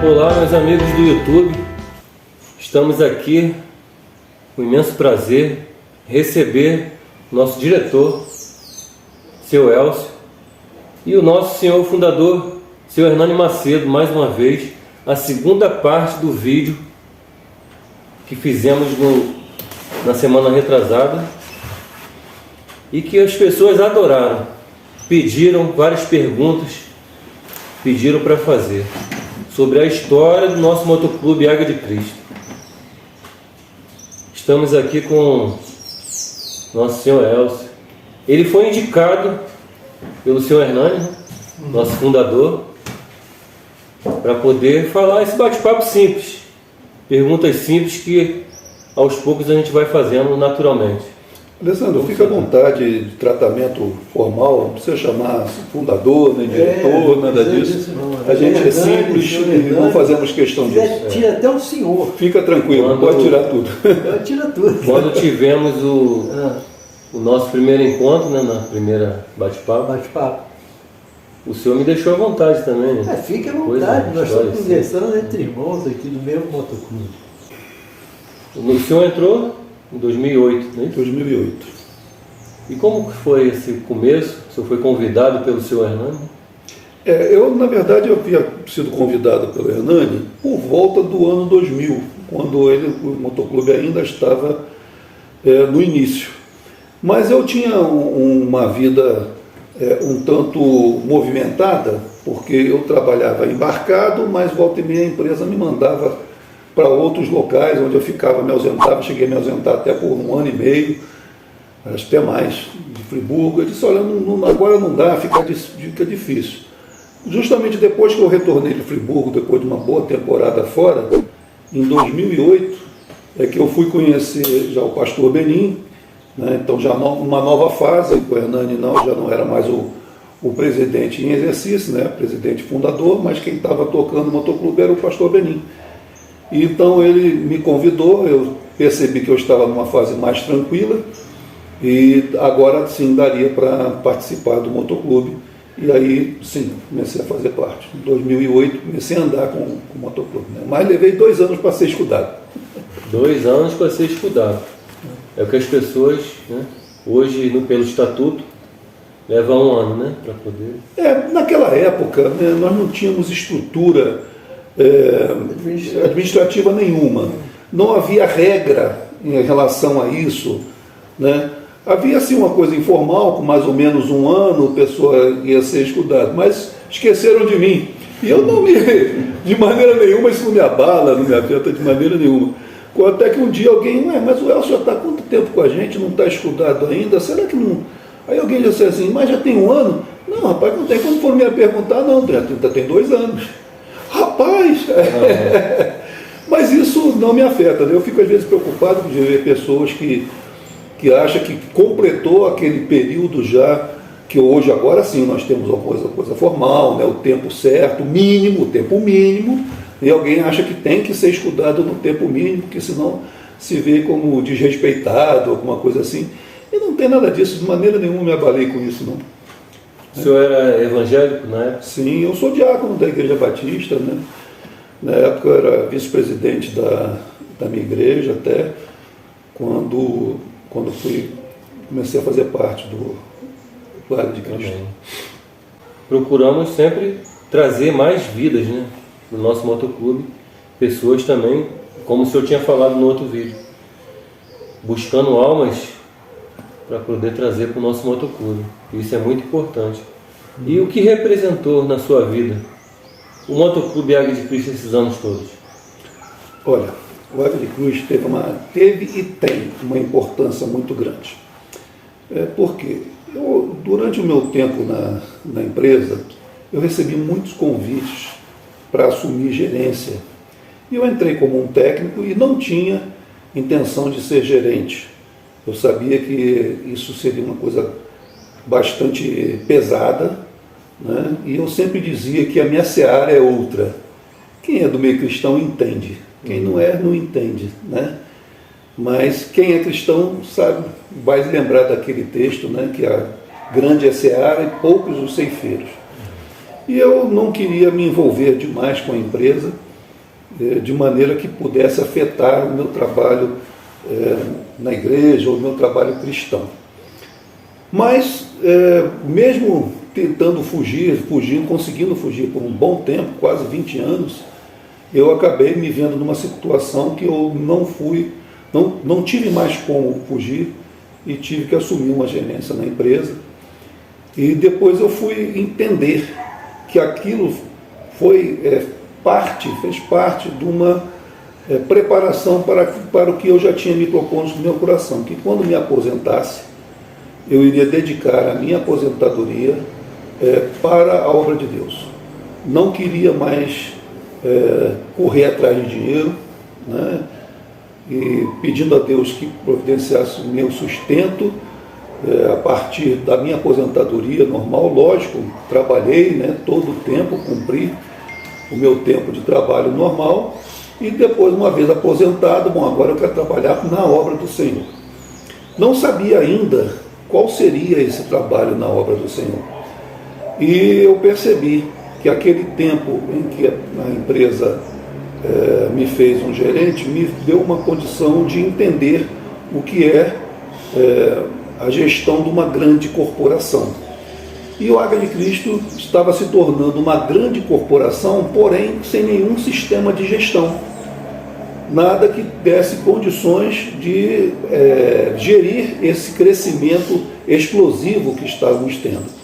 Olá, meus amigos do YouTube. Estamos aqui com imenso prazer receber nosso diretor, seu Elcio, e o nosso senhor fundador, seu Hernani Macedo, mais uma vez, a segunda parte do vídeo que fizemos na semana retrasada e que as pessoas adoraram, pediram várias perguntas, pediram para fazer sobre a história do nosso motoclube Águia de Cristo. Estamos aqui com nosso senhor Elcio. Ele foi indicado pelo senhor Hernani, nosso fundador, para poder falar esse bate-papo simples, perguntas simples que aos poucos a gente vai fazendo naturalmente. Alessandro, fica à vontade de tratamento formal, não precisa chamar fundador, nem diretor, nada disso. A gente é simples e não fazemos questão disso. Tira até o senhor. Fica tranquilo, pode tirar tudo. Tira tudo. Quando tivemos o nosso primeiro encontro, né, na primeira bate-papo, o senhor me deixou à vontade também. Né? Fique à vontade, nós estamos conversando entre irmãos aqui do mesmo motoclube. O senhor entrou em 2008, não é isso? 2008. E como que foi esse começo? O senhor foi convidado pelo senhor Hernani? Na verdade, eu havia sido convidado pelo Hernani por volta do ano 2000, quando o motoclube ainda estava no início. Mas eu tinha uma vida um tanto movimentada, porque eu trabalhava embarcado, mas volta e meia a empresa me mandava para outros locais onde eu ficava, me ausentava, cheguei a me ausentar até por 1 ano e meio, até mais, de Friburgo. Eu disse, olha, agora não dá, fica difícil. Justamente depois que eu retornei de Friburgo, depois de uma boa temporada fora, em 2008, é que eu fui conhecer já o pastor Benin, né? Então já uma nova fase, o Hernani já não era mais o presidente em exercício, né? Presidente fundador, mas quem estava tocando o motoclube era o pastor Benin. Então ele me convidou, eu percebi que eu estava numa fase mais tranquila e agora sim daria para participar do motoclube. E aí sim, comecei a fazer parte. Em 2008 comecei a andar com o motoclube, né? Mas levei 2 anos para ser estudado. 2 anos para ser estudado. É o que as pessoas, né, hoje, pelo estatuto, levam 1 ano, né, para poder... Naquela época, né, nós não tínhamos estrutura administrativa nenhuma. Não havia regra em relação a isso, né? Havia assim uma coisa informal, com mais ou menos 1 ano, a pessoa ia ser estudada, mas esqueceram de mim. E eu de maneira nenhuma, isso não me abala, não me afeta de maneira nenhuma. Até que um dia alguém, mas o Elcio já está há quanto tempo com a gente, não está estudado ainda, será que não... Aí alguém disse assim, mas já tem 1 ano? Não, rapaz, não tem. Quando for me perguntar, não, tem 2 anos. Rapaz! Mas isso não me afeta, né? Eu fico às vezes preocupado de ver pessoas que acham que completou aquele período já, que hoje agora sim nós temos uma coisa formal, né? O tempo certo, o tempo mínimo, e alguém acha que tem que ser estudado no tempo mínimo, porque senão se vê como desrespeitado, alguma coisa assim. E não tem nada disso, de maneira nenhuma me abalei com isso, não. O senhor era evangélico na época? Sim, eu sou diácono da Igreja Batista, né? Na época eu era vice-presidente da minha igreja, até quando comecei a fazer parte do Águia de Cristo. Também. Procuramos sempre trazer mais vidas, né, no nosso motoclube, pessoas também, como o senhor tinha falado no outro vídeo, buscando almas para poder trazer para o nosso motoclube. Isso é muito importante. E o que representou na sua vida o motoclube Águia de Cristo esses anos todos? Olha, o Águia de Cristo teve e tem uma importância muito grande. Porque durante o meu tempo na empresa, eu recebi muitos convites para assumir gerência. E eu entrei como um técnico e não tinha intenção de ser gerente. Eu sabia que isso seria uma coisa bastante pesada, né? E eu sempre dizia que a minha seara é outra. Quem é do meio cristão entende, quem não é, não entende, né? Mas quem é cristão sabe, vai lembrar daquele texto, né? Que a grande é a seara e poucos os ceifeiros. E eu não queria me envolver demais com a empresa, de maneira que pudesse afetar o meu trabalho na igreja ou o meu trabalho cristão. Mas, mesmo tentando conseguindo fugir por um bom tempo, quase 20 anos, eu acabei me vendo numa situação que eu não tive mais como fugir e tive que assumir uma gerência na empresa. E depois eu fui entender que aquilo fez parte de uma preparação para o que eu já tinha me proposto no meu coração, que quando me aposentasse, eu iria dedicar a minha aposentadoria para a obra de Deus. Não queria mais correr atrás de dinheiro, né, e pedindo a Deus que providenciasse o meu sustento a partir da minha aposentadoria normal. Lógico, trabalhei, né, todo o tempo, cumpri o meu tempo de trabalho normal, e depois, uma vez aposentado, agora eu quero trabalhar na obra do Senhor. Não sabia ainda qual seria esse trabalho na obra do Senhor. E eu percebi que aquele tempo em que a empresa me fez um gerente, me deu uma condição de entender o que é a gestão de uma grande corporação. E o Águia de Cristo estava se tornando uma grande corporação, porém sem nenhum sistema de gestão. Nada que desse condições de gerir esse crescimento explosivo que estávamos tendo.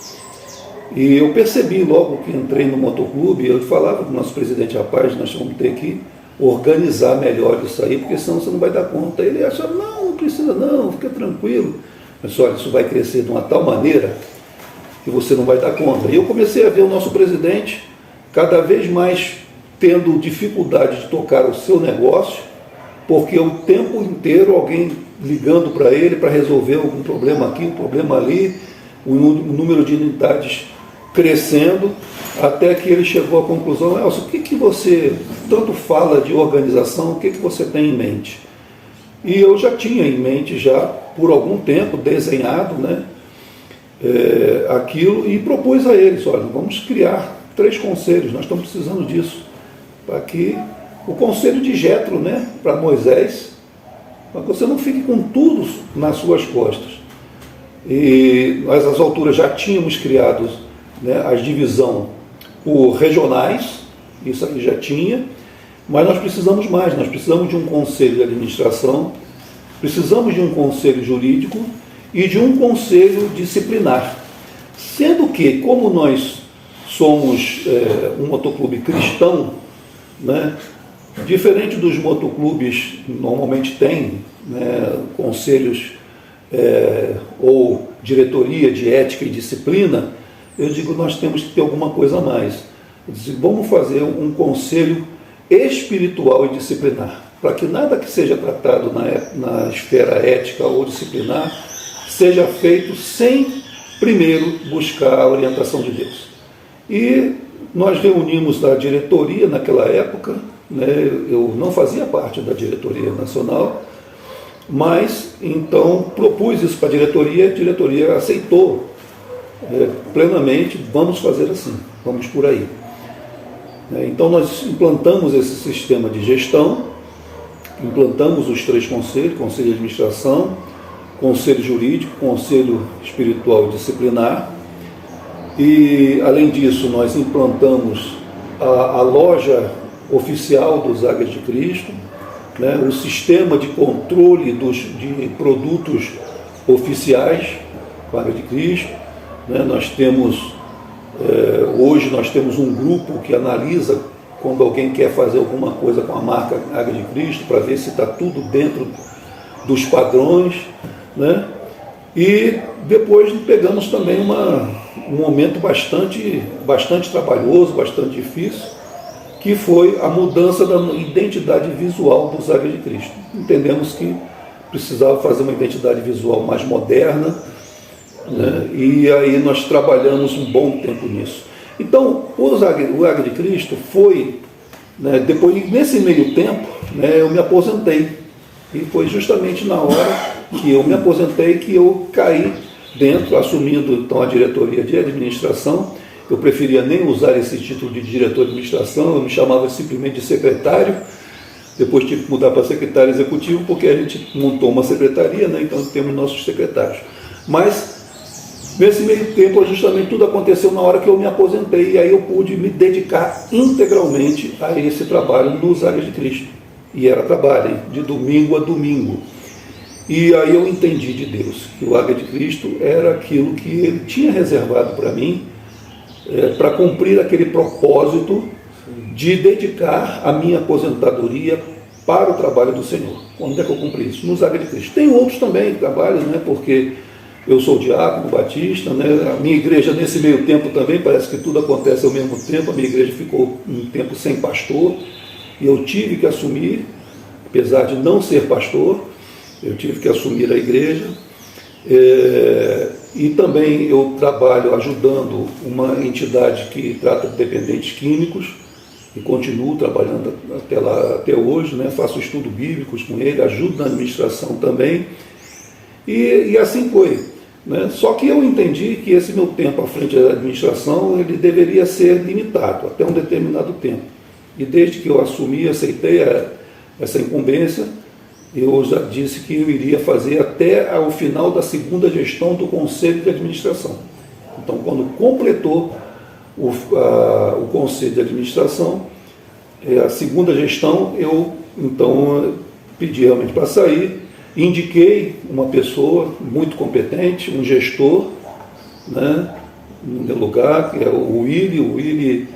E eu percebi logo que entrei no motoclube, eu falava com o nosso presidente: rapaz, nós vamos ter que organizar melhor isso aí, porque senão você não vai dar conta. Ele achava: não precisa não, fica tranquilo. Mas olha, isso vai crescer de uma tal maneira que você não vai dar conta. E eu comecei a ver o nosso presidente cada vez mais tendo dificuldade de tocar o seu negócio, porque o tempo inteiro alguém ligando para ele para resolver algum problema aqui, um problema ali, o número de unidades crescendo, até que ele chegou à conclusão: Elcio, o que você tanto fala de organização, o que você tem em mente? E eu já tinha em mente, já por algum tempo, desenhado, né, aquilo, e propus a eles: olha, vamos criar 3 conselhos, nós estamos precisando disso, para que o conselho de Jetro, né, para Moisés, para que você não fique com tudo nas suas costas. E nós, às alturas, já tínhamos criado, né, a divisão por regionais, isso aí já tinha, mas nós precisamos mais, nós precisamos de um conselho de administração, precisamos de um conselho jurídico e de um conselho disciplinar. Sendo que, como nós somos um motoclube cristão, né, diferente dos motoclubes normalmente têm, né, conselhos ou diretoria de ética e disciplina, eu digo: nós temos que ter alguma coisa a mais. Eu digo: vamos fazer um conselho espiritual e disciplinar, para que nada que seja tratado na esfera ética ou disciplinar seja feito sem primeiro buscar a orientação de Deus. E nós reunimos a diretoria naquela época, né, eu não fazia parte da diretoria nacional, mas então propus isso para a diretoria aceitou plenamente: vamos fazer assim, vamos por aí. Então nós implantamos esse sistema de gestão, implantamos os 3 conselhos: conselho de administração, conselho jurídico, conselho espiritual e disciplinar. E além disso, nós implantamos a loja oficial dos Águias de Cristo, né, o sistema de controle de produtos oficiais com a Águia de Cristo, né. Nós temos hoje nós temos um grupo que analisa quando alguém quer fazer alguma coisa com a marca Águia de Cristo, para ver se está tudo dentro dos padrões, né. E depois pegamos também um momento bastante trabalhoso, bastante difícil, que foi a mudança da identidade visual dos Águias de Cristo. Entendemos que precisava fazer uma identidade visual mais moderna, né? E aí nós trabalhamos um bom tempo nisso. Então, o Águia de Cristo foi, né, depois, nesse meio tempo, né, eu me aposentei. E foi justamente na hora que eu me aposentei que eu caí dentro, assumindo então a diretoria de administração, eu preferia nem usar esse título de diretor de administração, eu me chamava simplesmente de secretário. Depois tive que mudar para secretário executivo, porque a gente montou uma secretaria, né? Então temos nossos secretários. Mas, nesse meio tempo, justamente tudo aconteceu na hora que eu me aposentei, e aí eu pude me dedicar integralmente a esse trabalho nos Águias de Cristo. E era trabalho, de domingo a domingo. E aí eu entendi de Deus que o Águia de Cristo era aquilo que Ele tinha reservado para mim, para cumprir aquele propósito de dedicar a minha aposentadoria para o trabalho do Senhor. Quando é que eu cumpri isso? Nos Águia de Cristo. Tem outros também trabalhos, né? Porque eu sou diácono batista, né? A minha igreja, nesse meio tempo também, parece que tudo acontece ao mesmo tempo. A minha igreja ficou um tempo sem pastor, e eu tive que assumir, apesar de não ser pastor, eu tive que assumir a igreja. E também eu trabalho ajudando uma entidade que trata de dependentes químicos, e continuo trabalhando até hoje, né? Faço estudos bíblicos com ele, ajudo na administração também, e assim foi, né? Só que eu entendi que esse meu tempo à frente da administração, ele deveria ser limitado até um determinado tempo, e desde que eu assumi, aceitei essa incumbência, eu já disse que eu iria fazer até ao final da segunda gestão do Conselho de Administração. Então, quando completou o Conselho de Administração, a segunda gestão, eu então pedi realmente para sair, indiquei uma pessoa muito competente, um gestor, né, no meu lugar, que é o Willy. O Willy,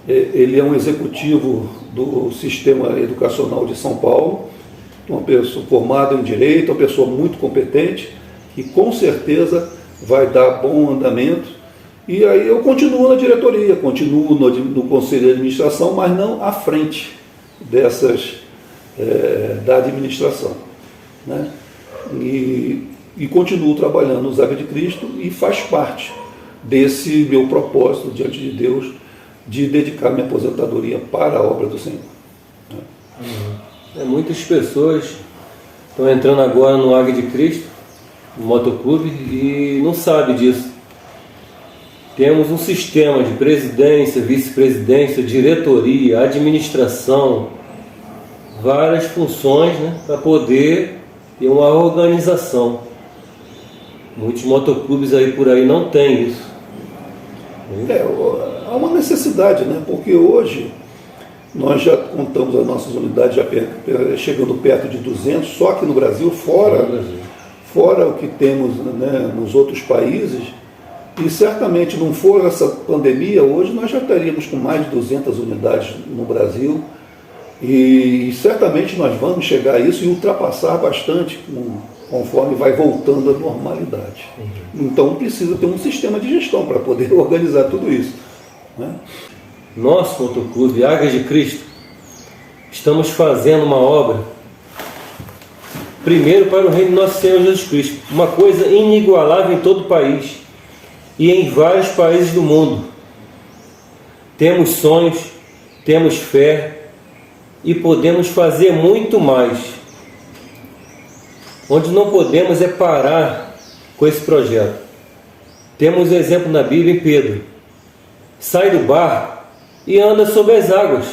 ele é um executivo do Sistema Educacional de São Paulo, uma pessoa formada em Direito, uma pessoa muito competente, que com certeza vai dar bom andamento. E aí eu continuo na diretoria, continuo no Conselho de Administração, mas não à frente da administração, né? E continuo trabalhando nos Águias de Cristo, e faz parte desse meu propósito diante de Deus, de dedicar minha aposentadoria para a obra do Senhor. Muitas pessoas estão entrando agora no Águia de Cristo, no motoclube, e não sabem disso. Temos um sistema de presidência, vice-presidência, diretoria, administração, várias funções, né, para poder ter uma organização. Muitos motoclubes aí por aí não têm isso. Há uma necessidade, né? Porque hoje nós já contamos as nossas unidades já chegando perto de 200, só aqui no Brasil, fora o que temos, né, nos outros países. E certamente, não for essa pandemia, hoje nós já estaríamos com mais de 200 unidades no Brasil, e certamente nós vamos chegar a isso e ultrapassar bastante conforme vai voltando à normalidade. Então precisa ter um sistema de gestão para poder organizar tudo isso, né? Nosso motoclube Águias de Cristo, estamos fazendo uma obra, primeiro para o reino do nosso Senhor Jesus Cristo, uma coisa inigualável em todo o país e em vários países do mundo. Temos sonhos, temos fé e podemos fazer muito mais. Onde não podemos é parar com esse projeto. Temos um exemplo na Bíblia em Pedro. Sai do barco e anda sobre as águas.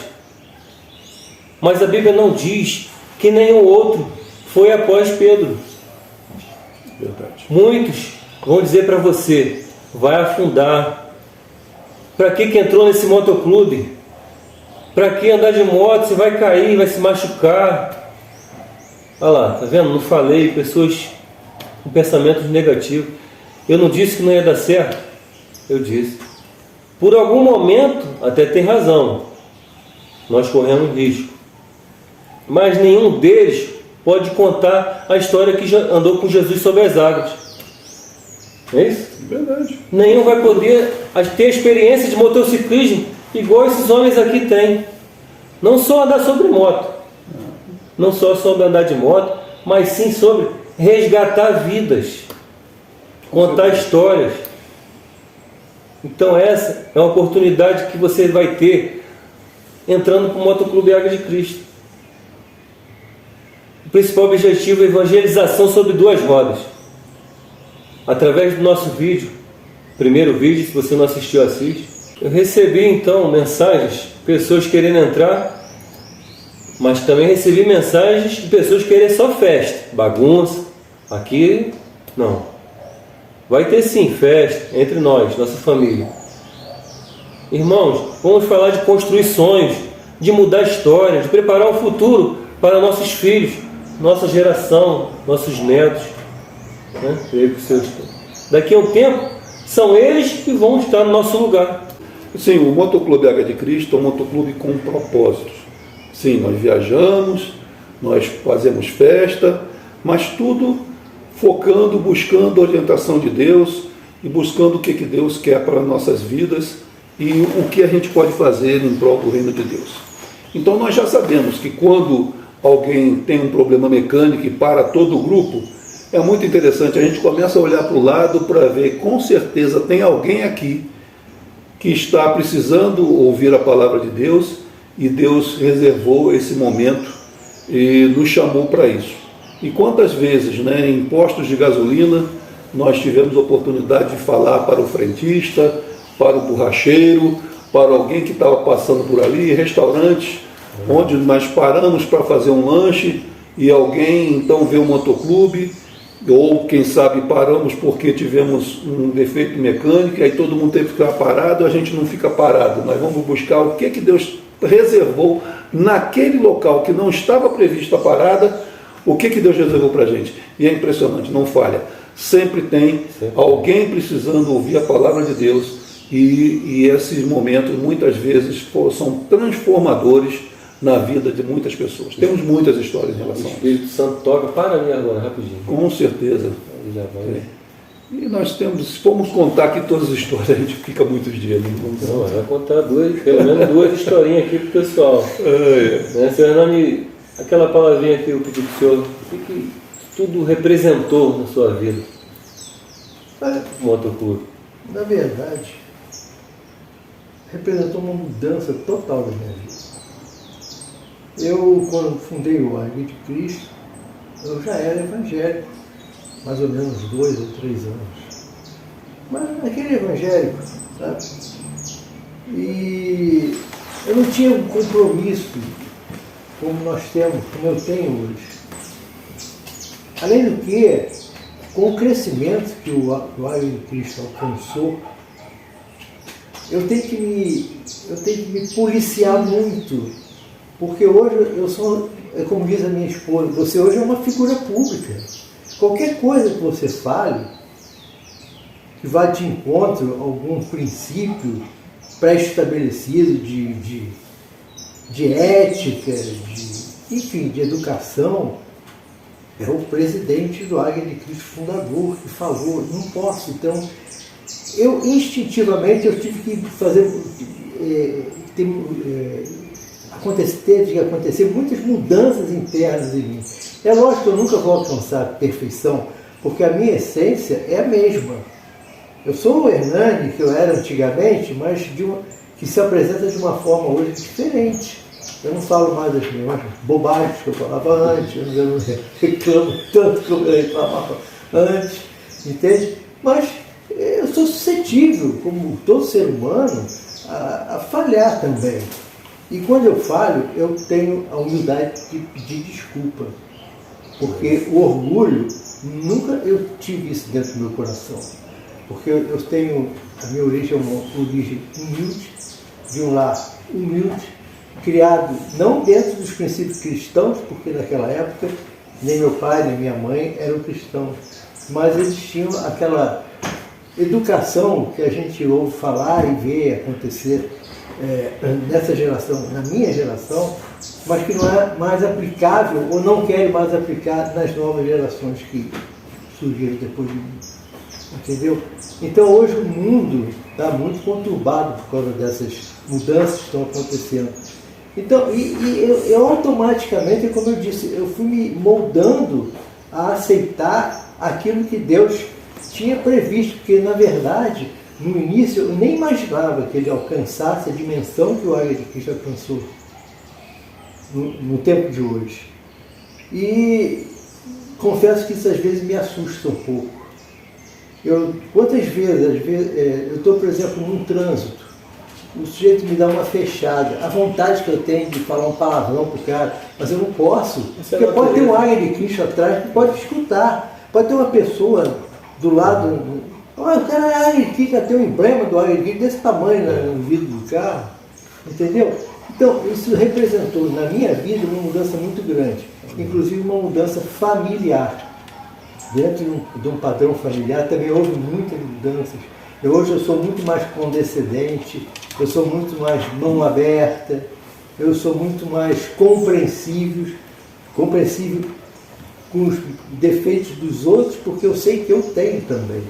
Mas a Bíblia não diz que nenhum outro foi após Pedro. Verdade. Muitos vão dizer para você: vai afundar. Para que entrou nesse motoclube? Para que andar de moto? Você vai cair, vai se machucar. Olha lá, tá vendo? Não falei, pessoas com pensamentos negativos. Eu não disse que não ia dar certo. Eu disse. Por algum momento, até tem razão. Nós corremos risco. Mas nenhum deles pode contar a história que já andou com Jesus sobre as águas. Não é isso? Verdade. Nenhum vai poder ter experiência de motociclismo igual esses homens aqui têm. Não só andar sobre moto, não só sobre andar de moto, mas sim sobre resgatar vidas, contar histórias. Então essa é uma oportunidade que você vai ter entrando para o Motoclube Águia de Cristo. O principal objetivo é evangelização sobre duas rodas. Através do nosso vídeo, primeiro vídeo, se você não assistiu, assiste. Eu recebi então mensagens, pessoas querendo entrar, mas também recebi mensagens de pessoas querendo só festa, bagunça. Aqui, não. Vai ter sim festa entre nós, nossa família. Irmãos, vamos falar de construir sonhos, de mudar a história, de preparar o futuro para nossos filhos, nossa geração, nossos netos. Né? Daqui a um tempo, são eles que vão estar no nosso lugar. Sim, o Motoclube Águia de Cristo é um motoclube com propósitos. Sim, nós viajamos, nós fazemos festa, mas tudo focando, buscando a orientação de Deus e buscando o que Deus quer para nossas vidas e o que a gente pode fazer em prol do reino de Deus. Então nós já sabemos que quando alguém tem um problema mecânico e para todo o grupo, é muito interessante, a gente começa a olhar para o lado para ver, com certeza tem alguém aqui que está precisando ouvir a palavra de Deus e Deus reservou esse momento e nos chamou para isso. E quantas vezes, né, em postos de gasolina, nós tivemos a oportunidade de falar para o frentista, para o borracheiro, para alguém que estava passando por ali, restaurantes, onde nós paramos para fazer um lanche e alguém então vê o motoclube, ou quem sabe paramos porque tivemos um defeito mecânico, e aí todo mundo teve que ficar parado, a gente não fica parado, nós vamos buscar o que Deus reservou naquele local que não estava prevista a parada, o que Deus reservou para a gente. E é impressionante, não falha. Sempre tem alguém precisando ouvir a palavra de Deus e esses momentos muitas vezes são transformadores na vida de muitas pessoas. Temos muitas histórias em relação a isso. O Espírito Santo toca para ali agora, rapidinho. Com certeza. Ele já vai. E nós temos, se formos contar aqui todas as histórias, a gente fica muitos dias. Não, vai contar pelo menos duas historinhas aqui para o pessoal. Né, Senhor Hernani, aquela palavrinha que eu pedi para o senhor, o que tudo representou na sua vida? O motoclube. Na verdade, representou uma mudança total da minha vida. Eu, quando fundei o Águia de Cristo, eu já era evangélico, mais ou menos 2 ou 3 anos. Mas aquele evangélico, sabe? E eu não tinha um compromisso como eu tenho hoje. Além do que, com o crescimento que o Águia de Cristo alcançou, eu tenho que me policiar muito. Porque hoje eu sou, como diz a minha esposa, você hoje é uma figura pública. Qualquer coisa que você fale, que vá de encontro a algum princípio pré-estabelecido de ética, enfim, de educação, é o presidente do Águia de Cristo fundador que falou, não posso. Então, eu instintivamente eu tive que fazer... teve que acontecer muitas mudanças internas em mim. É lógico que eu nunca vou alcançar a perfeição, porque a minha essência é a mesma. Eu sou o Hernani que eu era antigamente, mas que se apresenta de uma forma hoje diferente. Eu não falo mais das mesmas bobagens que eu falava antes, eu não reclamo tanto como eu reclamava antes, entende? Mas eu sou suscetível, como todo ser humano, a falhar também. E quando eu falho, eu tenho a humildade de pedir desculpa. Porque o orgulho, nunca eu tive isso dentro do meu coração. Porque eu tenho, a minha origem é uma origem humilde, de um lar humilde, criado não dentro dos princípios cristãos, porque naquela época nem meu pai nem minha mãe eram cristãos, mas eles tinham aquela educação que a gente ouve falar e vê acontecer nessa geração, na minha geração, mas que não é mais aplicável ou não querem mais aplicar nas novas gerações que surgiram depois de mim. Entendeu? Então hoje o mundo está muito conturbado por causa dessas mudanças que estão acontecendo. Então, eu automaticamente, como eu disse, eu fui me moldando a aceitar aquilo que Deus tinha previsto, porque na verdade, no início, eu nem imaginava que ele alcançasse a dimensão que o Águia de Cristo alcançou no tempo de hoje. E confesso que isso às vezes me assusta um pouco. Quantas vezes, eu estou, por exemplo, num trânsito, o sujeito me dá uma fechada. A vontade que eu tenho de falar um palavrão pro cara, mas eu não posso. Porque pode ter um águia de Cristo atrás que pode escutar. Pode ter uma pessoa do lado. Olha, o cara é águia de Cristo, tem um emblema do águia de Cristo desse tamanho no vidro do carro. Entendeu? Então, isso representou na minha vida uma mudança muito grande. Inclusive uma mudança familiar. Dentro de um padrão familiar também houve muitas mudanças. Hoje eu sou muito mais condescendente, eu sou muito mais mão aberta, eu sou muito mais compreensível com os defeitos dos outros, porque eu sei que eu tenho também.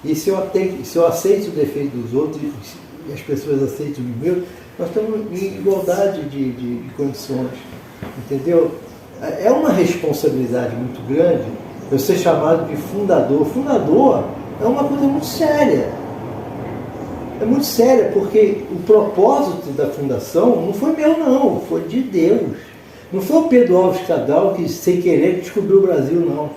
E se eu aceito o defeito dos outros e as pessoas aceitam o meu, nós estamos em igualdade de condições, entendeu? É uma responsabilidade muito grande eu ser chamado de fundador. Fundador é uma coisa muito séria. É muito séria, porque o propósito da fundação não foi meu, não, foi de Deus. Não foi o Pedro Alves Cabral que, sem querer, descobriu o Brasil, não.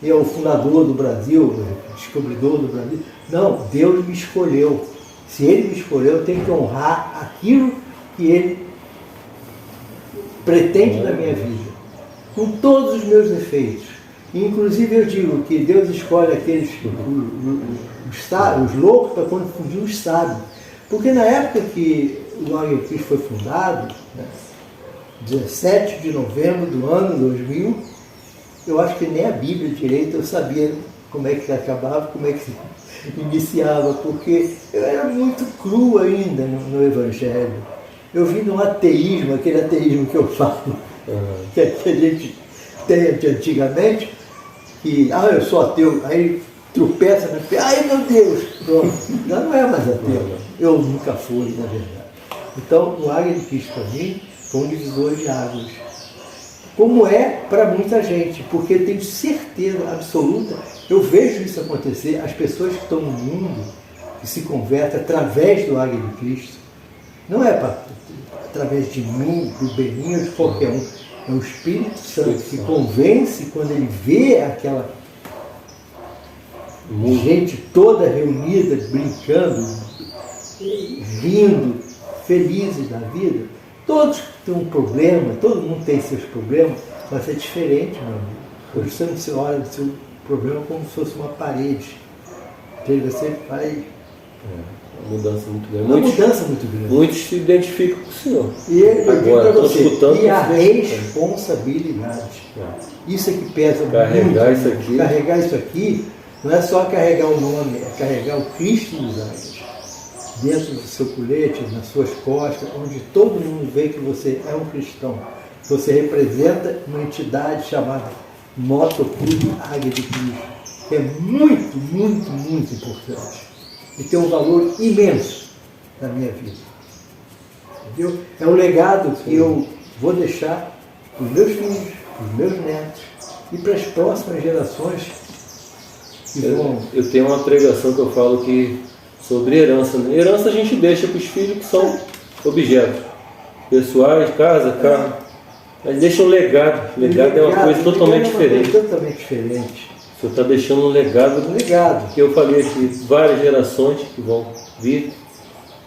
E é o fundador do Brasil, o descobridor do Brasil. Não, Deus me escolheu. Se Ele me escolheu, eu tenho que honrar aquilo que Ele pretende na minha vida, com todos os meus defeitos. Inclusive eu digo que Deus escolhe aqueles, os loucos para confundir os sábios. Porque na época que o Águia de Cristo foi fundado, né, 17 de novembro do ano 2000, eu acho que nem a Bíblia direito eu sabia como é que acabava, como é que se iniciava, porque eu era muito cru ainda no Evangelho. Eu vim de um ateísmo, aquele ateísmo que eu falo, que a gente tem de antigamente, que, eu sou ateu, aí tropeça, ai meu Deus, pronto, já não é mais ateu, eu nunca fui, na verdade. Então, o Águia de Cristo para mim foi um divisor de águas, como é para muita gente, porque eu tenho certeza absoluta, eu vejo isso acontecer, as pessoas que estão no mundo, que se convertem através do Águia de Cristo, não é através de mim, do Beninho, de qualquer um, é o Espírito Santo que convence quando ele vê aquela gente toda reunida, brincando, rindo, felizes da vida. Todos têm um problema, todo mundo tem seus problemas, mas é diferente, meu amigo. Hoje você olha o seu problema como se fosse uma parede. Você vai... Uma mudança muito grande. Uma mudança muito grande. Muitos se identificam com o senhor. E eu digo para você, escutando, e a responsabilidade. Isso é que pesa carregar muito. Isso aqui. Carregar isso aqui não é só carregar o nome, é carregar o Cristo dos Águias. Dentro do seu colete, nas suas costas, onde todo mundo vê que você é um cristão. Você representa uma entidade chamada Motoclube Águia de Cristo. Que é muito, muito, muito importante. E tem um valor imenso na minha vida. Entendeu? É um legado que eu vou deixar para os meus filhos, para os meus netos e para as próximas gerações que vão... Eu tenho uma pregação que eu falo que sobre herança. Né? Herança a gente deixa para os filhos que são objetos pessoais, casa, carro. Mas deixa um legado. Legado é uma coisa totalmente diferente. Totalmente diferente. O senhor está deixando um legado. Um legado. Que eu falei aqui, várias gerações que vão vir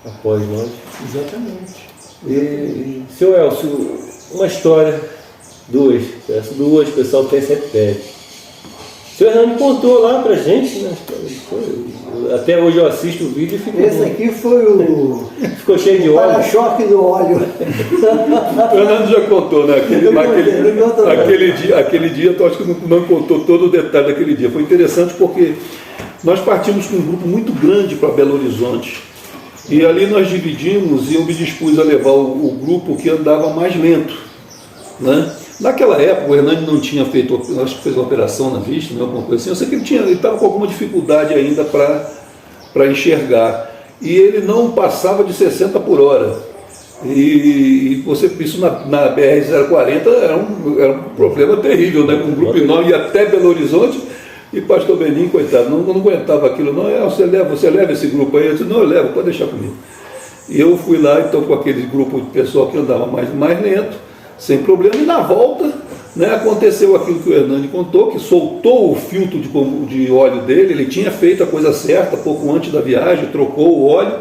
após nós. Exatamente. E, seu Elcio, uma história, peço duas, o pessoal tem sempre pede. O senhor Hernani contou lá pra gente, né? Até hoje eu assisto o vídeo e fico... Esse aqui foi o... Ficou cheio de óleo. Para-choque do óleo. O Fernando já contou, né? Aquele dia, eu acho que não contou todo o detalhe daquele dia. Foi interessante porque nós partimos com um grupo muito grande para Belo Horizonte. E ali nós dividimos e eu me dispus a levar o grupo que andava mais lento, né? Naquela época o Hernani não tinha feito, acho que fez uma operação na vista, né, alguma coisa assim. Eu sei que ele estava com alguma dificuldade ainda para enxergar. E ele não passava de 60 por hora. E isso na BR-040 era um problema terrível, né? Com um grupo enorme, ia até Belo Horizonte. E pastor Beninho, coitado, não aguentava aquilo. Não, você leva esse grupo aí? Eu disse, não, eu levo, pode deixar comigo. E eu fui lá, então, com aquele grupo de pessoal que andava mais lento, sem problema. E na volta, né, aconteceu aquilo que o Hernani contou, que soltou o filtro de óleo dele. Ele tinha feito a coisa certa pouco antes da viagem, trocou o óleo,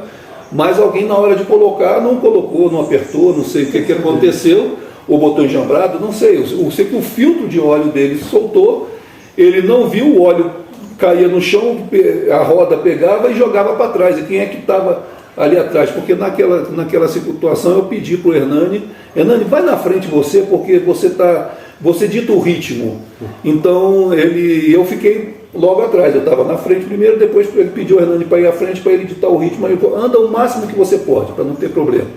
mas alguém na hora de colocar não colocou, não apertou, não sei o que aconteceu, ou botou enjambrado, não sei. Eu sei que o filtro de óleo dele soltou, ele não viu, o óleo caía no chão, a roda pegava e jogava para trás. E quem é que estava ali atrás? Porque naquela situação eu pedi para o Hernani, vai na frente você, porque você dita o ritmo. Então eu fiquei logo atrás, eu estava na frente primeiro, depois ele pediu ao Hernani para ir à frente, para ele ditar o ritmo, aí ele falou, anda o máximo que você pode, para não ter problema.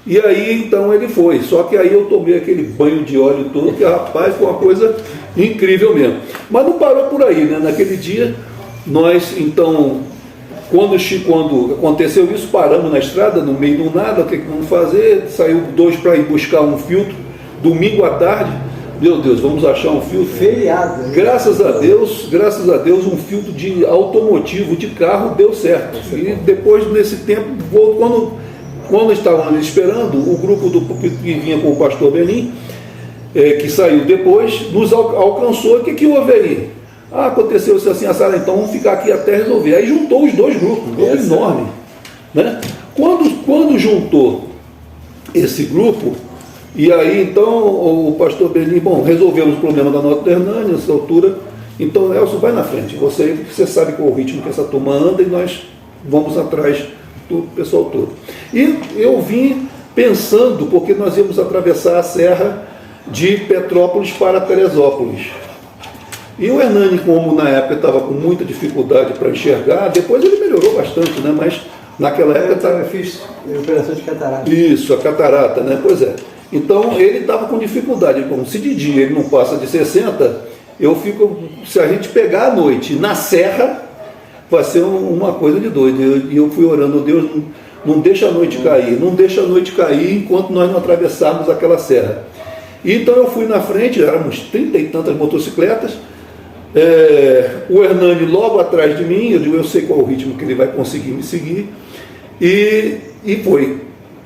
E aí então ele foi, só que aí eu tomei aquele banho de óleo todo, que rapaz, foi uma coisa incrível mesmo. Mas não parou por aí, né? Naquele dia, nós então, quando aconteceu isso, paramos na estrada, no meio do nada, o que vamos fazer? Saiu 2 para ir buscar um filtro, domingo à tarde, meu Deus, vamos achar um filtro. Feriado. Graças a Deus, um filtro de automotivo, de carro, deu certo. E depois, nesse tempo, quando estavam esperando, o grupo que vinha com o pastor Benin, que saiu depois, nos alcançou. O que houve aí? Aconteceu isso assim, assado, então vamos ficar aqui até resolver. Aí juntou os 2 grupos, um grupo enorme. Né? Quando juntou esse grupo, e aí então o pastor Benin, resolvemos o problema da nota do Hernani nessa altura, então Elcio, vai na frente, você sabe qual é o ritmo que essa turma anda e nós vamos atrás do pessoal todo. E eu vim pensando, porque nós íamos atravessar a serra de Petrópolis para Teresópolis. E o Hernani, como na época estava com muita dificuldade para enxergar, depois ele melhorou bastante, né? Mas naquela época... Eu fiz operação de catarata. Isso, a catarata, né? Pois é. Então ele estava com dificuldade. Como se de dia ele não passa de 60, se a gente pegar à noite na serra, vai ser uma coisa de doido. E eu fui orando, Deus, não deixa a noite cair, não deixa a noite cair enquanto nós não atravessarmos aquela serra. E então eu fui na frente, éramos 30 e tantas motocicletas, o Hernani logo atrás de mim, eu digo, eu sei qual é o ritmo que ele vai conseguir me seguir, e foi.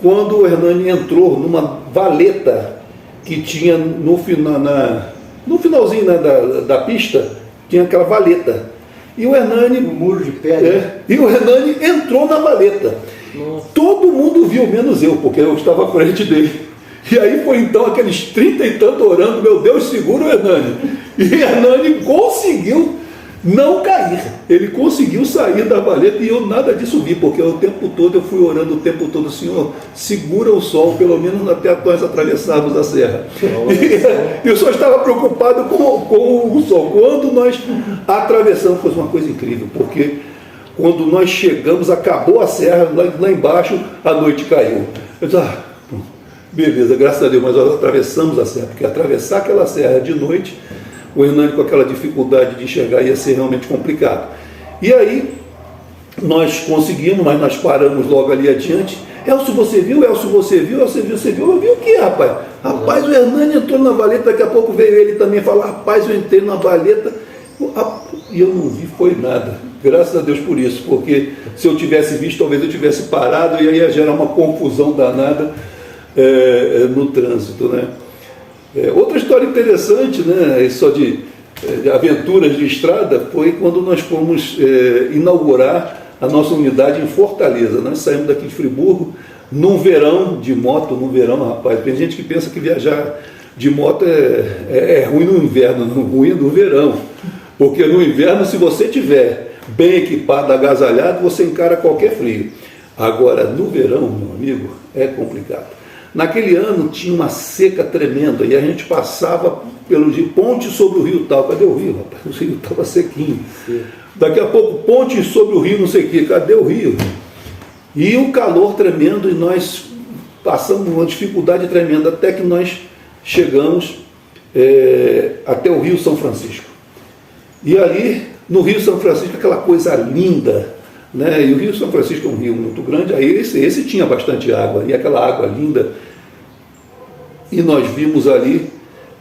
Quando o Hernani entrou numa valeta que tinha no finalzinho, né, da pista, tinha aquela valeta. E o Hernani... Um muro de pedra. E o Hernani entrou na valeta. Nossa. Todo mundo viu, menos eu, porque eu estava à frente dele. E aí foi então aqueles 30 e tanto orando, meu Deus, segura o Hernani. E o Hernani conseguiu não cair. Ele conseguiu sair da valeta e eu nada disso vi, porque o tempo todo eu fui orando o tempo todo, Senhor, segura o sol, pelo menos até nós atravessarmos a serra. E eu só estava preocupado com o sol. Quando nós atravessamos, foi uma coisa incrível, porque quando nós chegamos, acabou a serra, lá embaixo a noite caiu. Eu disse, beleza, graças a Deus, mas nós atravessamos a serra, porque atravessar aquela serra de noite, o Hernani com aquela dificuldade de enxergar ia ser realmente complicado. E aí, nós conseguimos, mas nós paramos logo ali adiante. Elcio, você viu? Elcio, você viu? Elcio, você viu? Eu vi o quê, rapaz? Rapaz, o Hernani entrou na valeta, daqui a pouco veio ele também falar, rapaz, eu entrei na valeta, e eu não vi, foi nada. Graças a Deus por isso, porque se eu tivesse visto, talvez eu tivesse parado e aí ia gerar uma confusão danada no trânsito, né? Outra história interessante, né, só de aventuras de estrada, foi quando nós fomos inaugurar a nossa unidade em Fortaleza. Nós saímos daqui de Friburgo num verão de moto, rapaz. Tem gente que pensa que viajar de moto é ruim no inverno, não, ruim no verão. Porque no inverno, se você tiver bem equipado, agasalhado, você encara qualquer frio. Agora, no verão, meu amigo, é complicado. Naquele ano tinha uma seca tremenda e a gente passava pelo ponte sobre o rio tal. Cadê o rio, rapaz? O rio estava sequinho. Sim. Daqui a pouco, ponte sobre o rio, não sei o quê. Cadê o rio? E o calor tremendo e nós passamos uma dificuldade tremenda até que nós chegamos até o Rio São Francisco. E ali, no Rio São Francisco, aquela coisa linda, né? E o Rio São Francisco é um rio muito grande, aí esse tinha bastante água, e aquela água linda, e nós vimos ali,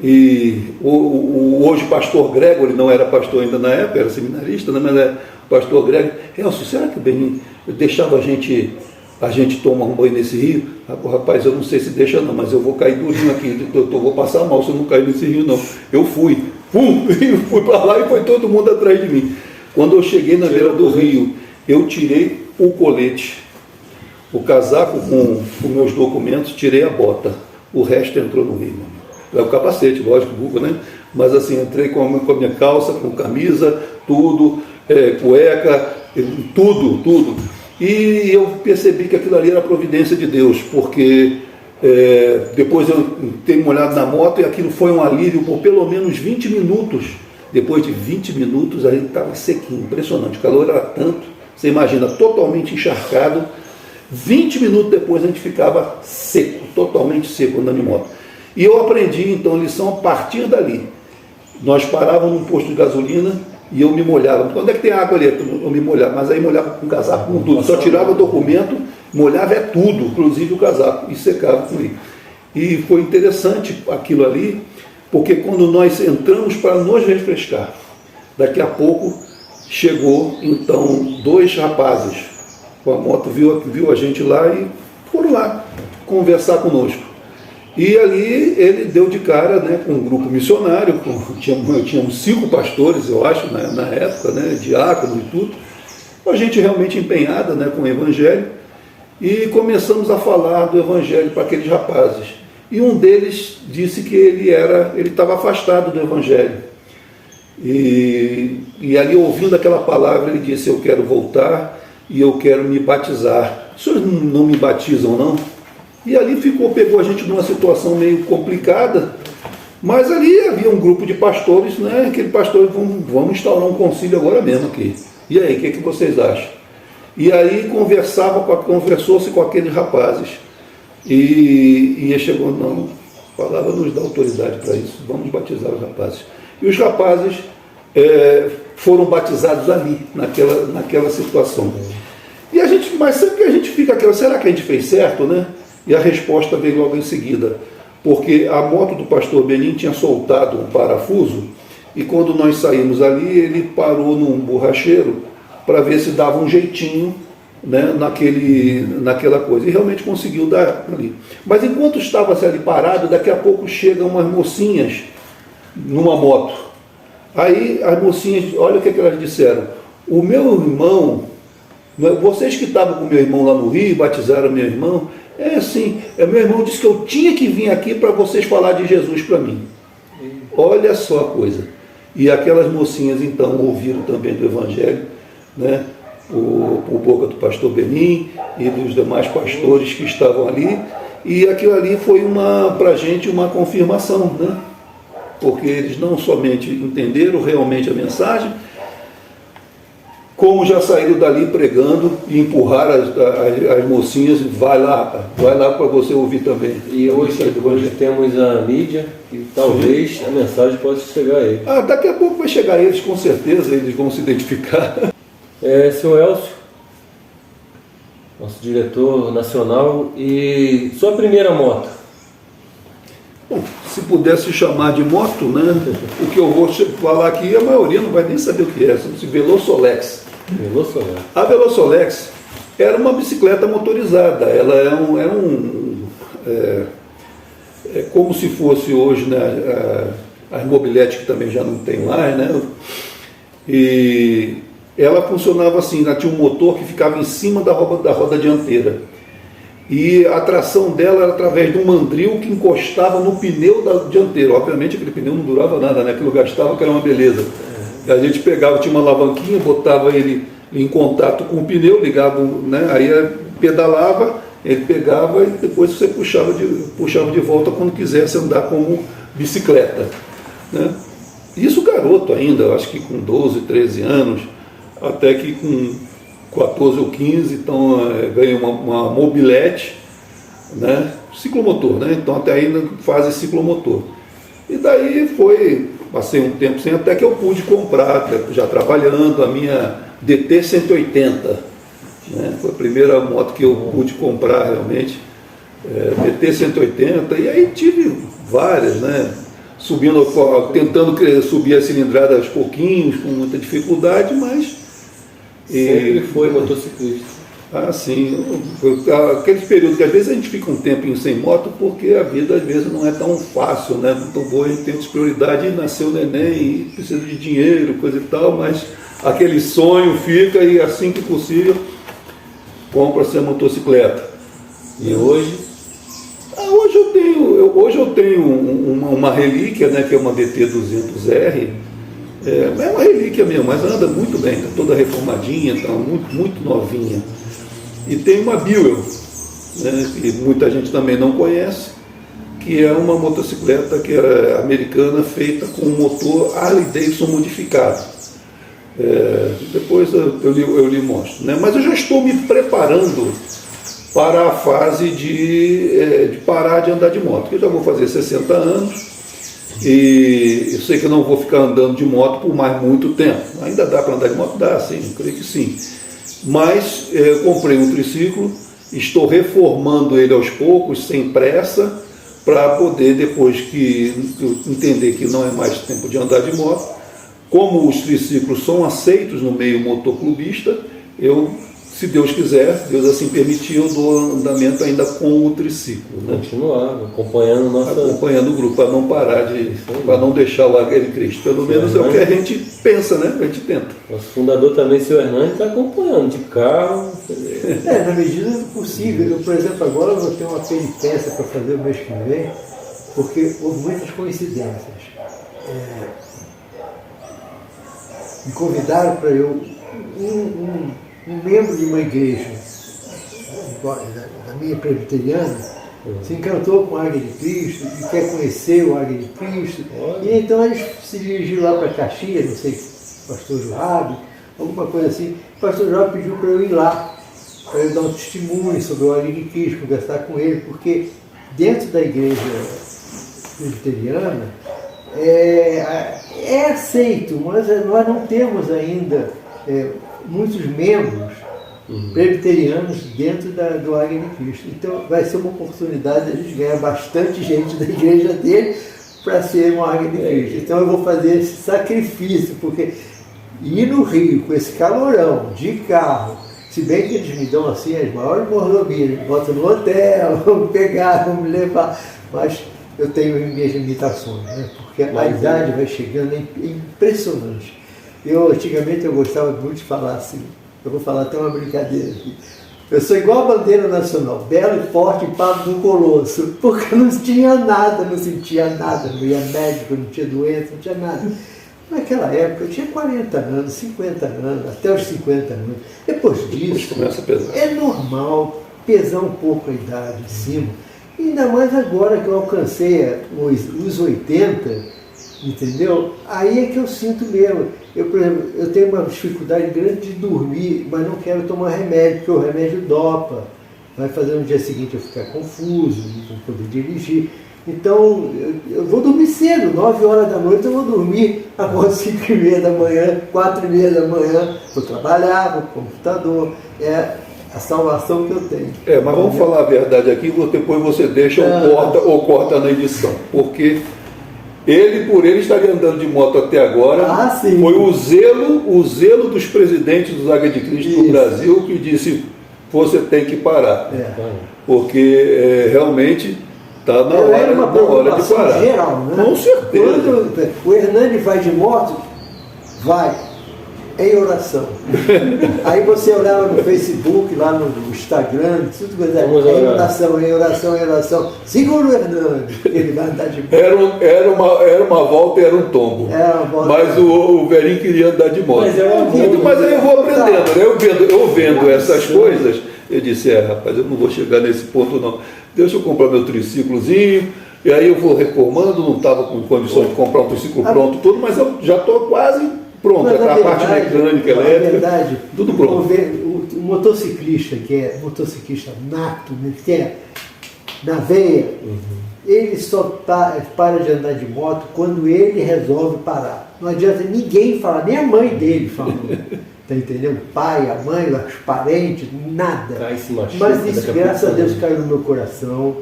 e hoje pastor Gregory, não era pastor ainda na época, era seminarista, né? Mas pastor Gregory, Elcio, será que o Benin deixava a gente tomar um banho nesse rio? Rapaz, eu não sei se deixa não, mas eu vou cair durinho aqui, eu vou passar mal se eu não cair nesse rio não. Eu fui para lá e foi todo mundo atrás de mim. Quando eu cheguei na beira do rio, eu tirei o colete. o casaco com os meus documentos, tirei a bota. O resto entrou no rio. É o capacete, lógico, buco, né? Mas assim, entrei com a minha calça, com camisa, tudo, cueca, tudo. E eu percebi que aquilo ali era a providência de Deus, porque depois eu tenho uma olhada na moto e aquilo foi um alívio por pelo menos 20 minutos. Depois de 20 minutos, a gente estava sequinho, impressionante. O calor era tanto, você imagina, totalmente encharcado. 20 minutos depois a gente ficava seco, totalmente seco andando em moto. E eu aprendi então a lição a partir dali. Nós parávamos num posto de gasolina e eu me molhava. Quando é que tem água ali? Eu me molhava, mas aí molhava com casaco, com tudo. Só tirava o documento, molhava tudo, inclusive o casaco, e secava com ele. E foi interessante aquilo ali, porque quando nós entramos para nos refrescar, daqui a pouco chegou então 2 rapazes com a moto, viu a gente lá e foram lá conversar conosco. E ali ele deu de cara, né, com um grupo missionário, tínhamos 5 pastores, eu acho, na época, né, diácono e tudo, a gente realmente empenhada, né, com o evangelho, e começamos a falar do evangelho para aqueles rapazes. E um deles disse que ele estava afastado do evangelho. E ali, ouvindo aquela palavra, ele disse: eu quero voltar e eu quero me batizar. Os senhores não me batizam, não? E ali pegou a gente numa situação meio complicada, mas ali havia um grupo de pastores, né? Aquele pastor, vamos instaurar um concílio agora mesmo aqui. E aí, o que vocês acham? E aí conversou-se com aqueles rapazes. E ele chegou, não, a palavra nos dá autoridade para isso, vamos batizar os rapazes. E os rapazes foram batizados ali, naquela situação. Mas sempre que a gente fica aquela, será que a gente fez certo, né? E a resposta veio logo em seguida, porque a moto do pastor Benin tinha soltado um parafuso, e quando nós saímos ali, ele parou num borracheiro para ver se dava um jeitinho, né, naquela coisa, e realmente conseguiu dar ali. Mas enquanto estava ali parado, daqui a pouco chegam umas mocinhas numa moto. Aí as mocinhas, olha o que elas disseram: o meu irmão, vocês que estavam com meu irmão lá no Rio, batizaram meu irmão, meu irmão disse que eu tinha que vir aqui para vocês falar de Jesus para mim. Olha só a coisa. E aquelas mocinhas então ouviram também do Evangelho, né? Por boca do pastor Benin e dos demais pastores que estavam ali, e aquilo ali foi para a gente uma confirmação, né? Porque eles não somente entenderam realmente a mensagem, como já saíram dali pregando e empurraram as mocinhas, vai lá para você ouvir também. E hoje temos a mídia e talvez a mensagem possa chegar a eles. Daqui a pouco vai chegar a eles, com certeza, eles vão se identificar. Seu Elcio, nosso diretor nacional, e sua primeira moto? Bom, se pudesse chamar de moto, né? O que eu vou falar aqui, a maioria não vai nem saber o que é, chama-se Velosolex. A Velosolex era uma bicicleta motorizada, ela é como se fosse hoje, né, as mobiletes que também já não tem mais, né? E ela funcionava assim, ela tinha um motor que ficava em cima da roda dianteira. E a tração dela era através de um mandril que encostava no pneu da dianteira. Obviamente aquele pneu não durava nada, né? Aquilo gastava, que era uma beleza. A gente pegava, tinha uma alavanquinha, botava ele em contato com o pneu, ligava, né? Aí pedalava, ele pegava e depois você puxava de volta quando quisesse andar como bicicleta, né? Isso garoto ainda, eu acho que com 12, 13 anos, até que com 14 ou 15, então ganhei uma mobilete, né? Ciclomotor, né? Então até aí fase ciclomotor. E daí passei um tempo sem, até que eu pude comprar, já trabalhando, a minha DT 180. Né? Foi a primeira moto que eu pude comprar realmente, DT 180, e aí tive várias, né? Tentando subir a cilindrada aos pouquinhos, com muita dificuldade, mas... Sempre foi motociclista. Sim. Aqueles períodos que às vezes a gente fica um tempinho sem moto, porque a vida às vezes não é tão fácil, né? Então a gente tem prioridade, nasceu o neném e precisa de dinheiro, coisa e tal, mas aquele sonho fica, e assim que possível compra-se a motocicleta. E hoje? Hoje eu tenho uma relíquia, né, que é uma DT200R. É uma relíquia mesmo, mas anda muito bem, está toda reformadinha, está muito novinha. E tem uma Buell, né, que muita gente também não conhece, que é uma motocicleta que era americana, feita com um motor Harley Davidson modificado. Depois eu lhe mostro. Né? Mas eu já estou me preparando para a fase de parar de andar de moto, porque eu já vou fazer 60 anos e eu sei que eu não vou ficar andando de moto por mais muito tempo. Ainda dá para andar de moto? Dá, sim, eu creio que sim. Mas eu comprei um triciclo, estou reformando ele aos poucos, sem pressa, para poder, depois que eu entender que não é mais tempo de andar de moto, como os triciclos são aceitos no meio motoclubista, se Deus quiser, Deus assim permitir, eu dou andamento ainda com o triciclo. Né? Continuar acompanhando o grupo, para não parar para não deixar o Águia de Cristo. Pelo menos é o que a gente pensa, né? A gente tenta. Nosso fundador também, seu Hernani, está acompanhando de carro. Na medida do possível. Eu, por exemplo, agora vou ter uma peripécia para fazer o mês que vem, porque houve muitas coincidências. Me convidaram para eu... Um membro de uma igreja da minha presbiteriana se encantou com o Águia de Cristo e quer conhecer o Águia de Cristo. E então eles se dirigiram lá para Caxias, não sei, pastor Joab, alguma coisa assim. O pastor Joab pediu para eu ir lá, para eu dar um testemunho sobre o Águia de Cristo, conversar com ele, porque dentro da igreja presbiteriana é aceito, mas nós não temos ainda muitos membros presbiterianos dentro do Águia de Cristo. Então vai ser uma oportunidade de a gente ganhar bastante gente da igreja dele para ser um Águia de Cristo. Então eu vou fazer esse sacrifício, porque ir no Rio com esse calorão de carro, se bem que eles me dão assim as maiores mordomias, me botam no hotel, vão me pegar, vão me levar, mas eu tenho minhas limitações, né? Porque a idade vai chegando, é impressionante. Antigamente eu gostava muito de falar assim, eu vou falar até uma brincadeira aqui. Eu sou igual a bandeira nacional, belo e forte e pago do colosso, porque eu não tinha nada, não sentia nada, não ia médico, não tinha doença, não tinha nada. Naquela época eu tinha 40 anos, 50 anos, até os 50 anos. Depois disso, começa a pesar. É normal pesar um pouco a idade em cima. Ainda mais agora que eu alcancei os 80, entendeu? Aí é que eu sinto mesmo. Por exemplo, eu tenho uma dificuldade grande de dormir, mas não quero tomar remédio, porque o remédio dopa. Vai fazer no dia seguinte eu ficar confuso, não poder dirigir. Então, eu vou dormir cedo, 9 horas da noite eu vou dormir, acordo 5h30 da manhã, 4h30 da manhã, vou trabalhar, vou pro computador. É a salvação que eu tenho. Mas vamos falar a verdade aqui, depois você deixa ou corta na edição, porque por ele estaria andando de moto até agora, foi o zelo dos presidentes dos Águia de Cristo do Brasil que disse, você tem que parar, porque realmente está na hora de parar. Geral, né? Com certeza. Quando o Hernani vai de moto, vai em oração. Aí você olhava no Facebook, lá no Instagram, tudo coisa, em oração. Segura o Hernani, ele vai andar de moto. Era uma volta e era um tombo. Mas o velhinho queria andar de moto. Mas aí eu vou aprendendo, né? Eu vendo essas coisas, eu disse, rapaz, eu não vou chegar nesse ponto não. Deixa eu comprar meu triciclozinho, e aí eu vou reformando, não estava com condições de comprar um triciclo pronto todo, mas eu já estou quase pronto, a parte mecânica, elétrica, verdade, tudo pronto. O motociclista, que é motociclista nato, que é na veia, ele só para de andar de moto quando ele resolve parar. Não adianta ninguém falar, nem a mãe dele falou. Tá entendendo? O pai, a mãe, os parentes, nada. Mas isso, graças a Deus, caiu no meu coração.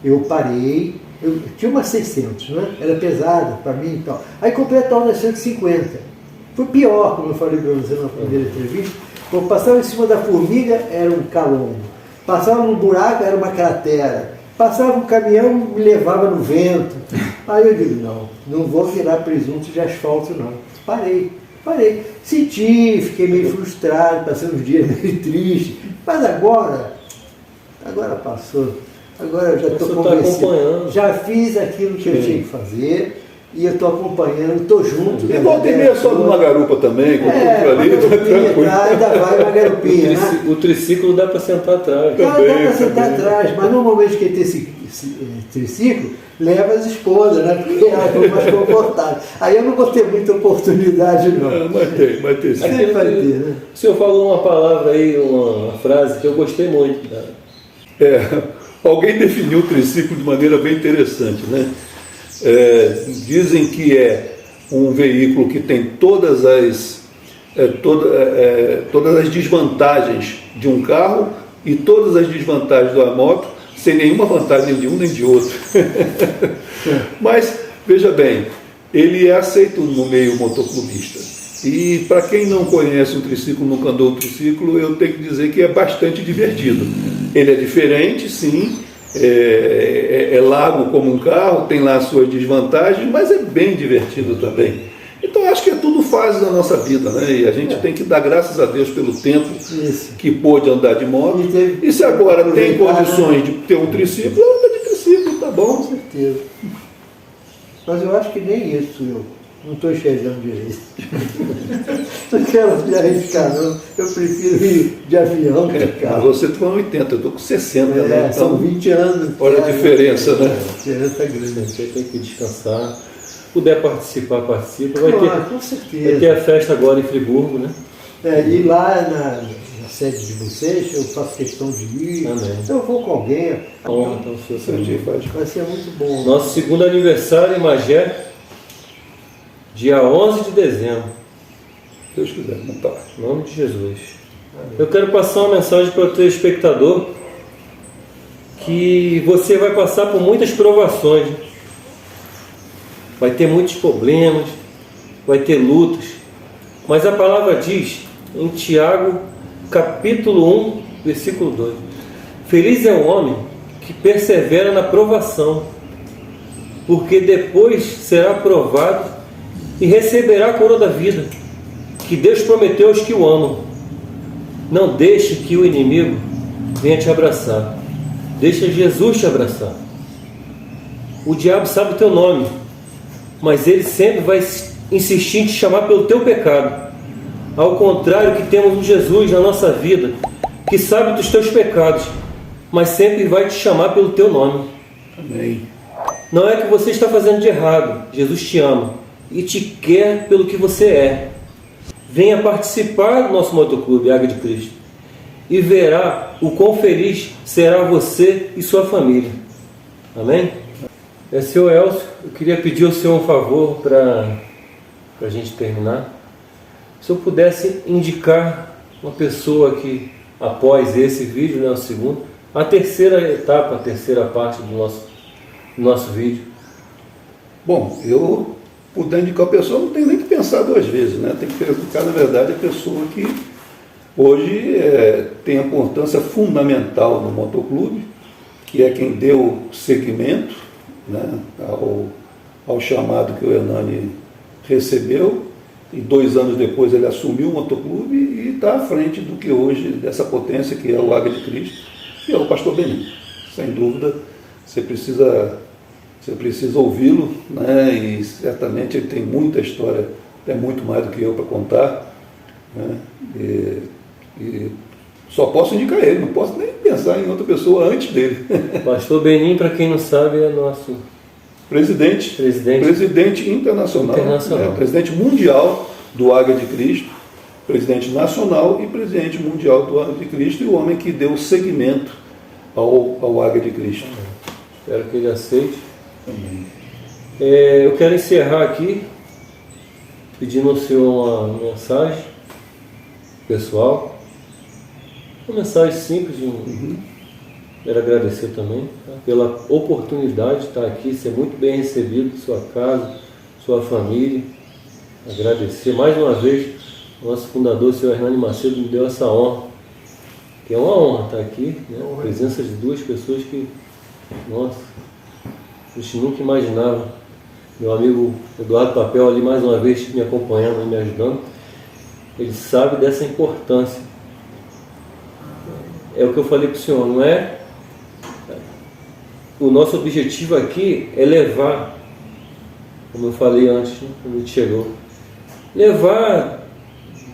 Eu parei. Eu tinha uma 600, né? Era pesada para mim e tal. Aí comprei a tal da 150. Foi pior, como eu falei para você na primeira entrevista. Eu passava em cima da formiga, era um calombo. Passava num buraco, era uma cratera. Passava um caminhão, me levava no vento. Aí eu digo, não vou virar presunto de asfalto, não. Parei. Parei. Senti, fiquei meio frustrado, passei uns dias meio triste. Mas agora passou. Agora eu já estou convencido. Já fiz aquilo que eu tinha que fazer. E eu estou acompanhando, estou junto. E volta e meia sobe numa garupa também, com ali, ainda vai uma garupinha. Né? O triciclo dá para sentar atrás. Dá para sentar atrás, mas normalmente quem tem esse triciclo leva as esposas, né? Porque elas são mais confortáveis. Aí eu não vou ter muita oportunidade, não. Vai ter sim. Sempre vai ter, né? O senhor falou uma palavra aí, uma frase que eu gostei muito. Né? Alguém definiu o triciclo de maneira bem interessante, né? Dizem que é um veículo que tem todas as desvantagens de um carro e todas as desvantagens de uma moto, sem nenhuma vantagem de um nem de outro. Mas, veja bem, ele é aceito no meio motoclubista. E para quem não conhece um triciclo, nunca andou um triciclo, eu tenho que dizer que é bastante divertido. Ele é diferente, sim. É largo como um carro, tem lá as suas desvantagens, mas é bem divertido também. Então acho que tudo fase da nossa vida, né? E a gente tem que dar graças a Deus pelo tempo que pôde andar de moto. E se agora tem condições de ter um triciclo, anda de triciclo, tá bom? Com certeza. Mas eu acho que nem isso eu não estou enxergando direito. Não quero arriscar, não. Eu prefiro ir de avião que de carro. Você está com 80, eu estou com 60. Né? Então, são 20 anos. Olha a diferença, né? A diferença é grande. Você tem que descansar. Se puder participar, participa. Com certeza. Vai ter a festa agora em Friburgo, né? E lá na sede de vocês, eu faço questão de ir. Amém. Então eu vou com alguém. Então, vai ser muito bom. Nosso segundo aniversário em Magé, dia 11 de dezembro. Deus quiser, não tá. Em nome de Jesus. Amém. Eu quero passar uma mensagem para o teu espectador, que você vai passar por muitas provações. Vai ter muitos problemas, vai ter lutas. Mas a palavra diz, em Tiago, capítulo 1, versículo 2. Feliz é o homem que persevera na provação, porque depois será provado e receberá a coroa da vida, que Deus prometeu aos que o amam. Não deixe que o inimigo venha te abraçar. Deixa Jesus te abraçar. O diabo sabe o teu nome, mas ele sempre vai insistir em te chamar pelo teu pecado. Ao contrário que temos um Jesus na nossa vida, que sabe dos teus pecados, mas sempre vai te chamar pelo teu nome. Amém. Não é que você está fazendo de errado. Jesus te ama e te quer pelo que você é. Venha participar do nosso motoclube Águia de Cristo e verá o quão feliz será você e sua família. Amém? Senhor Elcio, eu queria pedir ao senhor um favor para a gente terminar. Se eu pudesse indicar uma pessoa que, após esse vídeo, né, o segundo, a terceira etapa, a terceira parte do nosso vídeo. Bom, eu, podendo indicar a pessoa, não tenho nem que pensar duas vezes, né? Tem que verificar, na verdade, a pessoa que hoje tem a importância fundamental no motoclube, que é quem deu seguimento, né, ao chamado que o Hernani recebeu, e 2 anos depois ele assumiu o motoclube e está à frente do que hoje, dessa potência que é o Águia de Cristo, que é o pastor Benin. Sem dúvida, você precisa ouvi-lo, né, e certamente ele tem muita história, é muito mais do que eu para contar, né, e só posso indicar ele, não posso nem pensar em outra pessoa antes dele. Pastor Benin, para quem não sabe, é nosso presidente internacional. Presidente mundial do Águia de Cristo, presidente nacional e presidente mundial do Águia de Cristo, e o homem que deu seguimento ao Águia de Cristo. Espero que ele aceite. Amém. Eu quero encerrar aqui pedindo ao senhor uma mensagem pessoal. Uma mensagem simples, quero agradecer também, tá, pela oportunidade de estar aqui, ser muito bem recebido, sua casa, sua família. Agradecer mais uma vez nosso fundador, o senhor Hernani Macedo, me deu essa honra, que é uma honra estar aqui, né? A presença de 2 pessoas que, nossa, a gente nunca imaginava. Meu amigo Eduardo Papel ali mais uma vez me acompanhando, me ajudando. Ele sabe dessa importância. É o que eu falei para o senhor, não é? O nosso objetivo aqui é levar, como eu falei antes, quando a gente chegou, levar,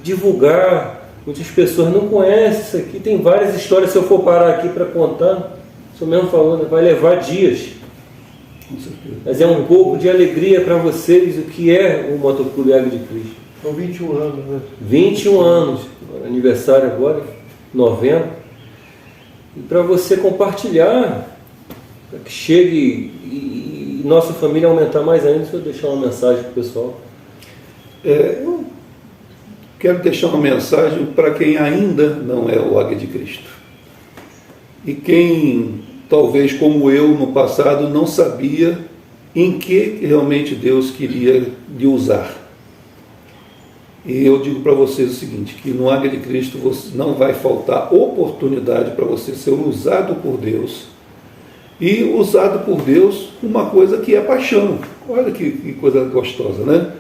divulgar. Muitas pessoas não conhecem isso aqui, tem várias histórias. Se eu for parar aqui para contar, o senhor mesmo falou, vai levar dias. Mas é um pouco de alegria para vocês o que é o Motoclube Águia de Cristo. São 21 anos, né? 21 anos, aniversário agora, novembro. E para você compartilhar, para que chegue e nossa família aumentar mais ainda, se eu deixar uma mensagem para o pessoal. Eu quero deixar uma mensagem para quem ainda não é o Águia de Cristo. E quem, talvez como eu no passado, não sabia em que realmente Deus queria lhe usar. E eu digo para vocês o seguinte, que no Águia de Cristo não vai faltar oportunidade para você ser usado por Deus. E usado por Deus uma coisa que é paixão. Olha que coisa gostosa, né?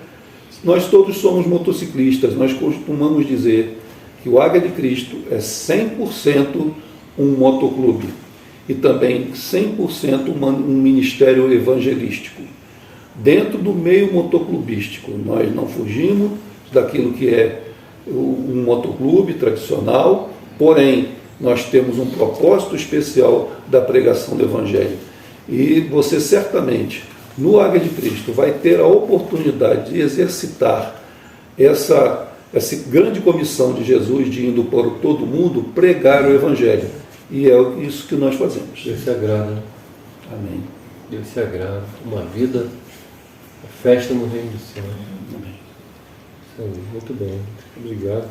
Nós todos somos motociclistas, nós costumamos dizer que o Águia de Cristo é 100% um motoclube e também 100% um ministério evangelístico. Dentro do meio motoclubístico, nós não fugimos daquilo que é um motoclube tradicional, porém nós temos um propósito especial da pregação do Evangelho. E você certamente, no Águia de Cristo, vai ter a oportunidade de exercitar essa grande comissão de Jesus de indo por todo mundo pregar o Evangelho. E é isso que nós fazemos. Deus se agrada. Amém. Deus se agrada. Uma vida, uma festa no reino do Senhor. Amém. Muito bem, obrigado.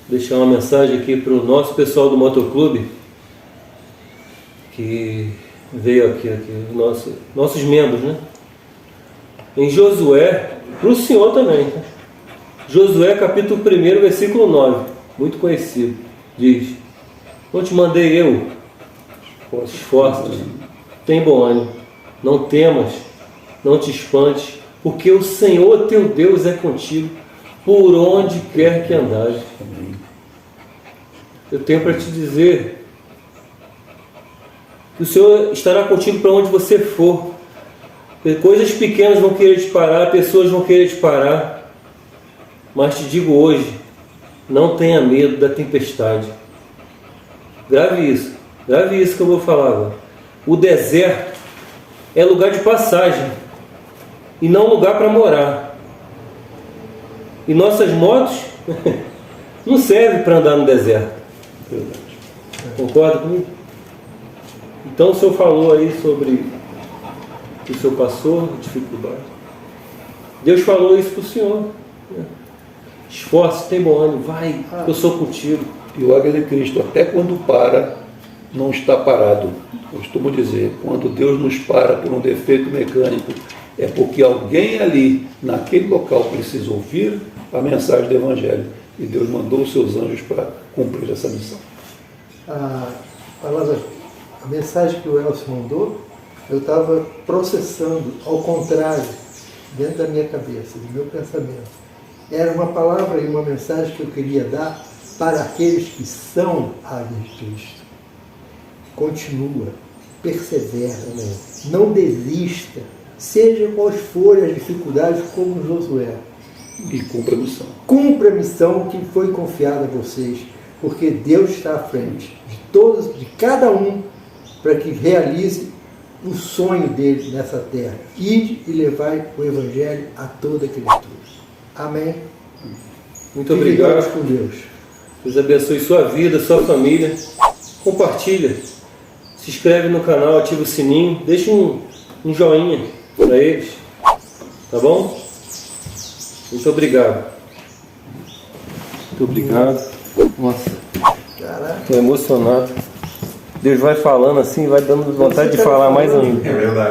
Vou deixar uma mensagem aqui para o nosso pessoal do Motoclube, que veio aqui nossos membros, né? Em Josué, para o senhor também, tá? Josué capítulo 1, versículo 9, muito conhecido, diz: não te mandei eu, esforça-te, tem bom ânimo, não temas, não te espantes, porque o Senhor teu Deus é contigo, por onde quer que andares. Eu tenho para te dizer que o Senhor estará contigo para onde você for. Coisas pequenas vão querer te parar, pessoas vão querer te parar, mas te digo hoje, não tenha medo da tempestade. Grave isso que eu vou falar agora. O deserto é lugar de passagem e não lugar para morar. E nossas motos não servem para andar no deserto. Verdade. Concorda comigo? Então o senhor falou aí sobre o que o senhor passou, dificuldade. Deus falou isso para o senhor. Esforce, tem bom ânimo, vai, eu sou contigo. E o Águia de Cristo, até quando para, não está parado. Eu costumo dizer, quando Deus nos para por um defeito mecânico, é porque alguém ali, naquele local, precisa ouvir a mensagem do Evangelho. E Deus mandou os seus anjos para cumprir essa missão. A mensagem que o Elcio mandou, eu estava processando ao contrário, dentro da minha cabeça, do meu pensamento. Era uma palavra e uma mensagem que eu queria dar para aqueles que são águias de Cristo. Continua, persevera, não desista, seja quais forem as dificuldades, como Josué. E cumpra a missão. Cumpra a missão que foi confiada a vocês, porque Deus está à frente de cada um, para que realize o sonho dele nessa terra. Ide e levai o Evangelho a toda criatura. Amém? Muito obrigado. Fiquem com Deus. Deus abençoe sua vida, sua família. Compartilha. Se inscreve no canal, ativa o sininho. Deixa um joinha para eles. Tá bom? Muito obrigado. Muito obrigado. Nossa, estou emocionado. Deus vai falando assim, vai dando vontade de falar mais ainda. É verdade.